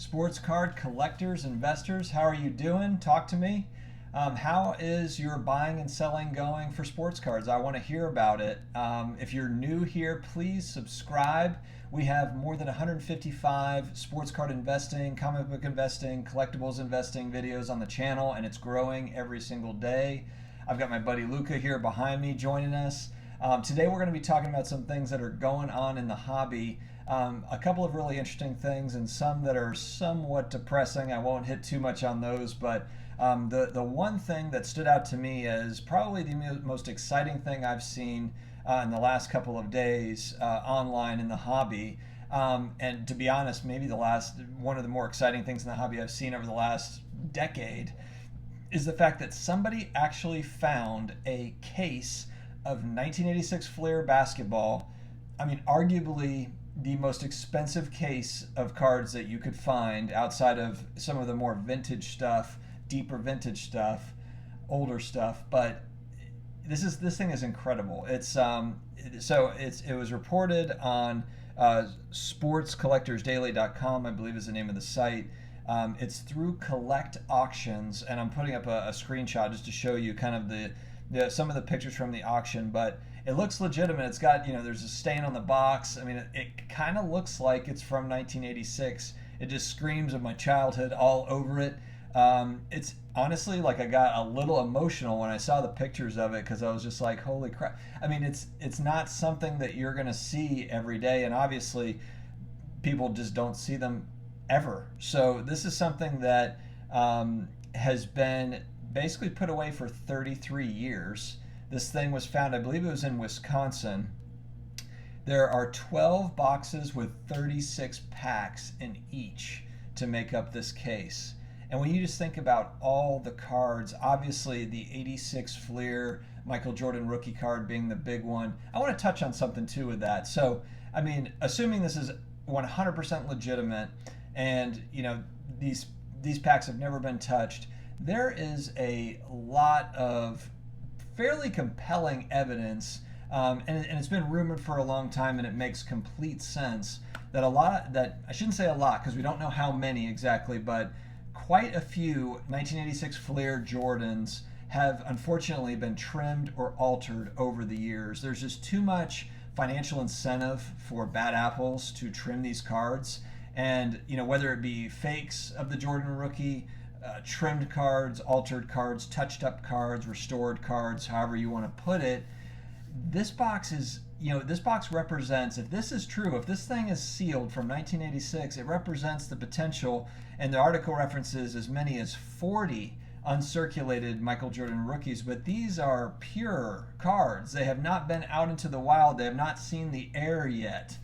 sports card collectors, investors. How are you doing? Talk to me. How is your buying and selling going for sports cards? I want to hear about it. If you're new here, please subscribe. We have more than 155 sports card investing, comic book investing, collectibles investing videos on the channel, and it's growing every single day. I've got my buddy Luca here behind me joining us. Today we're going to be talking about some things that are going on in the hobby. A couple of really interesting things and some that are somewhat depressing. I won't hit too much on those, but the one thing that stood out to me as probably the most exciting thing I've seen in the last couple of days online in the hobby, and to be honest, maybe one of the more exciting things in the hobby I've seen over the last decade, is the fact that somebody actually found a case of 1986 Fleer basketball. I mean, arguably the most expensive case of cards that you could find outside of some of the more vintage stuff, deeper vintage stuff, older stuff. But this thing is incredible. It was reported on sportscollectorsdaily.com, I believe is the name of the site. It's through Collect Auctions, and I'm putting up a screenshot just to show you kind of some of the pictures from the auction, but it looks legitimate. It's got, there's a stain on the box. I mean, it kind of looks like it's from 1986. It just screams of my childhood all over it. It's honestly, like, I got a little emotional when I saw the pictures of it, because I was just like, holy crap. I mean, it's not something that you're going to see every day, and obviously people just don't see them ever. So this is something that has been basically put away for 33 years. This thing was found, I believe it was in Wisconsin. There are 12 boxes with 36 packs in each to make up this case. And when you just think about all the cards, obviously the 86 Fleer Michael Jordan rookie card being the big one, I want to touch on something too with that. So, I mean, assuming this is 100% legitimate and, these packs have never been touched, there is a lot of fairly compelling evidence, and it's been rumored for a long time, and it makes complete sense that I shouldn't say a lot because we don't know how many exactly, but quite a few 1986 Fleer Jordans have unfortunately been trimmed or altered over the years. There's just too much financial incentive for bad apples to trim these cards, and whether it be fakes of the Jordan rookie, trimmed cards, altered cards, touched up cards, restored cards, however you want to put it. This box represents, if this is true, if this thing is sealed from 1986, it represents the potential, and the article references as many as 40 uncirculated Michael Jordan rookies, but these are pure cards. They have not been out into the wild. They have not seen the air yet.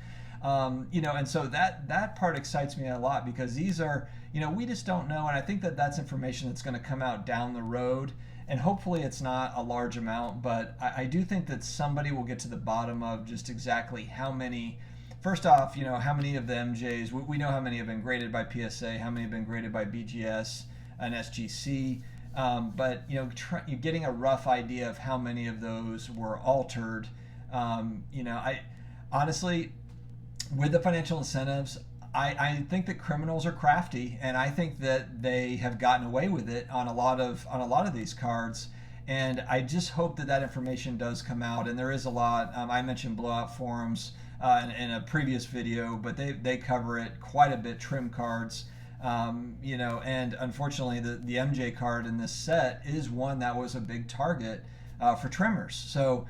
And so that part excites me a lot, because these are, we just don't know, and I think that's information that's going to come out down the road, and hopefully it's not a large amount, but I do think that somebody will get to the bottom of just exactly how many. First off, how many of the MJs, we know how many have been graded by PSA, how many have been graded by BGS and SGC, but you're getting a rough idea of how many of those were altered. I honestly, with the financial incentives, I think that criminals are crafty, and I think that they have gotten away with it on a lot of these cards, and I just hope that information does come out. And there is a lot. I mentioned blowout forums in a previous video, but they cover it quite a bit. Trim cards, and unfortunately the MJ card in this set is one that was a big target for trimmers. So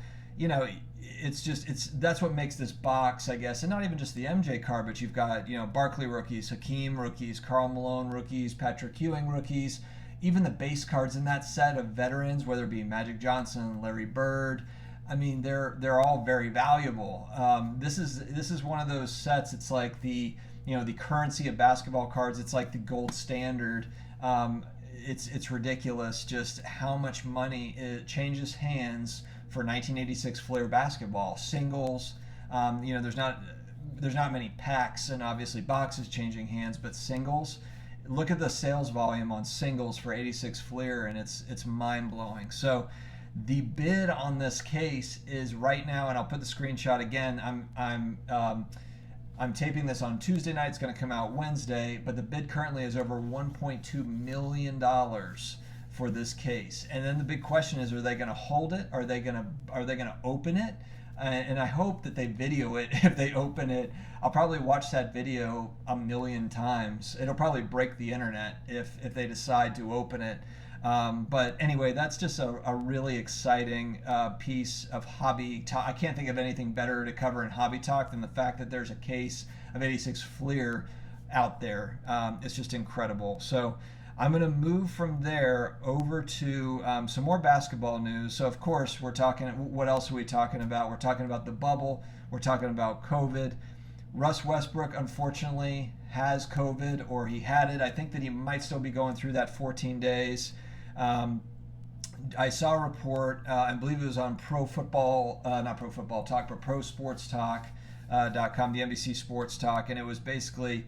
that's what makes this box, I guess, and not even just the MJ card, but you've got Barkley rookies, Hakeem rookies, Karl Malone rookies, Patrick Ewing rookies, even the base cards in that set of veterans, whether it be Magic Johnson, Larry Bird. I mean, they're all very valuable. This is one of those sets. It's like the currency of basketball cards. It's like the gold standard. It's ridiculous just how much money it changes hands for 1986 Fleer basketball. Singles, there's not many packs and obviously boxes changing hands, but singles, look at the sales volume on singles for 86 Fleer, and it's mind-blowing. So the bid on this case is right now, and I'll put the screenshot again, I'm I'm taping this on Tuesday night. It's going to come out Wednesday, but the bid currently is over $1.2 million for this case. And then the big question is, are they going to hold it? Are they going to open it? And I hope that they video it. If they open it, I'll probably watch that video a million times. It'll probably break the internet if they decide to open it. But anyway, that's just a really exciting piece of hobby talk. I can't think of anything better to cover in hobby talk than the fact that there's a case of 86 Fleer out there. It's just incredible. So I'm going to move from there over to some more basketball news. So, of course, we're talking, what else are we talking about? We're talking about the bubble. We're talking about COVID. Russ Westbrook, unfortunately, has COVID, or he had it. I think that he might still be going through that 14 days. I saw a report, I believe it was on Pro Football, not Pro Football Talk, but ProSportsTalk.com, the NBC Sports Talk, and it was basically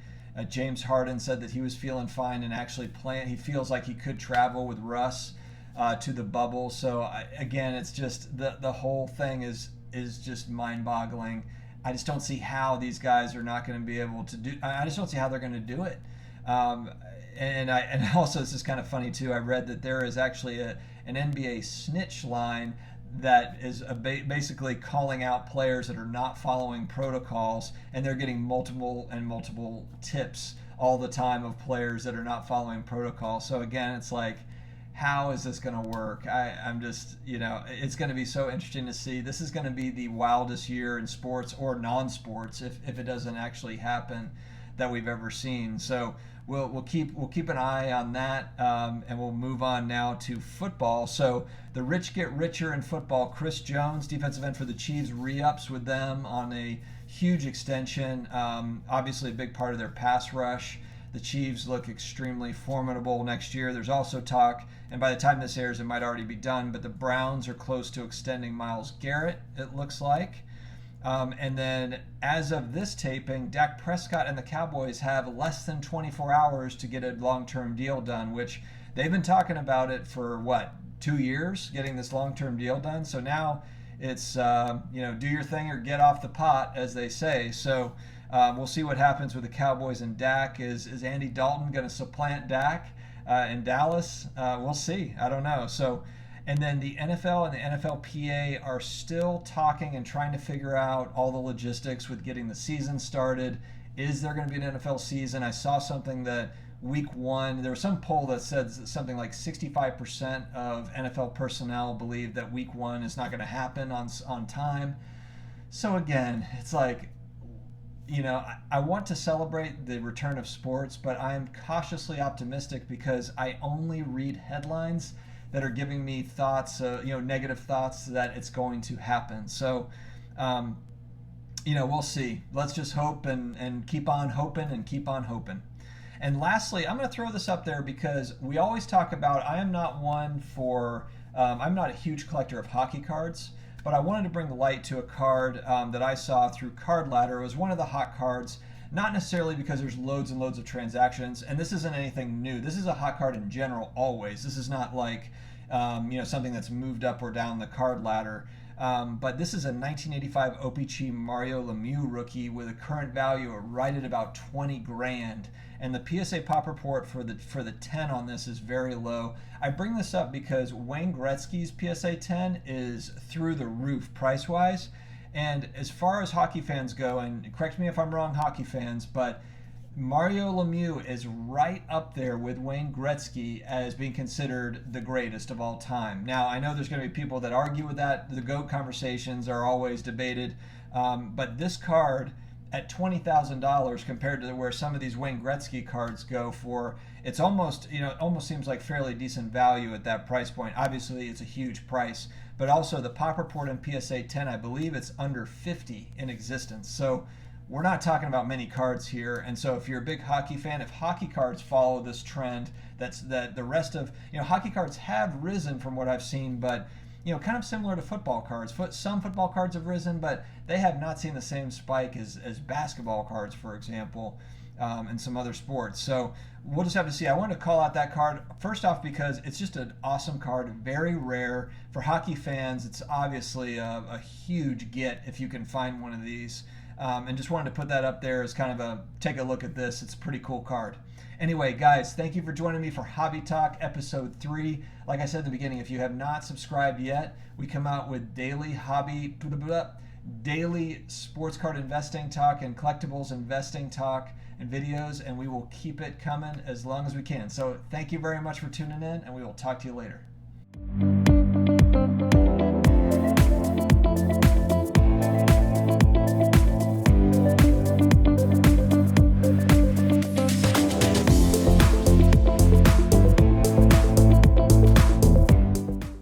James Harden said that he was feeling fine and actually he feels like he could travel with Russ to the bubble. So again, it's just the whole thing is just mind-boggling. I just don't see how these guys are not going to be able to do. I just don't see how they're going to do it. And also, this is kind of funny too. I read that there is actually an NBA snitch line that is basically calling out players that are not following protocols, and they're getting multiple tips all the time of players that are not following protocols. So again, it's like, how is this going to work? I'm just, it's going to be so interesting to see. This is going to be the wildest year in sports or non-sports if it doesn't actually happen that we've ever seen. So we'll keep an eye on that, and we'll move on now to football. So the rich get richer in football. Chris Jones, defensive end for the Chiefs, re-ups with them on a huge extension. Obviously a big part of their pass rush. The Chiefs look extremely formidable next year. There's also talk, and by the time this airs, it might already be done, but the Browns are close to extending Myles Garrett, it looks like. And then as of this taping, Dak Prescott and the Cowboys have less than 24 hours to get a long-term deal done, which they've been talking about it for, 2 years, getting this long-term deal done. So now it's, do your thing or get off the pot, as they say. So we'll see what happens with the Cowboys and Dak. Is Andy Dalton going to supplant Dak in Dallas? We'll see. I don't know. So. And then the NFL and the NFLPA are still talking and trying to figure out all the logistics with getting the season started. Is there going to be an NFL season? I saw something that week one, there was some poll that said something like 65% of NFL personnel believe that week one is not going to happen on time. So again, it's like, I want to celebrate the return of sports, but I am cautiously optimistic because I only read headlines that are giving me thoughts, negative thoughts that it's going to happen. So, we'll see. Let's just hope and keep on hoping and keep on hoping. And lastly, I'm going to throw this up there because we always talk about, I'm not a huge collector of hockey cards, but I wanted to bring light to a card that I saw through Card Ladder. It was one of the hot cards. Not necessarily because there's loads and loads of transactions, and this isn't anything new. This is a hot card in general always. This is not like something that's moved up or down the card ladder. But this is a 1985 OPC Mario Lemieux rookie with a current value right at about 20 grand. And the PSA pop report for the 10 on this is very low. I bring this up because Wayne Gretzky's PSA 10 is through the roof price-wise. And as far as hockey fans go, and correct me if I'm wrong, hockey fans, but Mario Lemieux is right up there with Wayne Gretzky as being considered the greatest of all time. Now, I know there's going to be people that argue with that. The GOAT conversations are always debated. But this card at $20,000 compared to where some of these Wayne Gretzky cards go for, it's almost, almost seems like fairly decent value at that price point. Obviously, it's a huge price. But also the pop report in PSA 10, I believe it's under 50 in existence. So we're not talking about many cards here. And so if you're a big hockey fan, if hockey cards follow this trend, that the rest of, hockey cards have risen from what I've seen, but, kind of similar to football cards. Some football cards have risen, but they have not seen the same spike as basketball cards, for example, and some other sports. So we'll just have to see. I wanted to call out that card first off because it's just an awesome card, very rare. For hockey fans, it's obviously a huge get if you can find one of these. and just wanted to put that up there as kind of a take a look at this. It's a pretty cool card. Anyway, guys, thank you for joining me for Hobby Talk episode 3. Like I said at the beginning, if you have not subscribed yet, we come out with daily sports card investing talk and collectibles investing talk and videos, and we will keep it coming as long as we can. So thank you very much for tuning in, and we will talk to you later.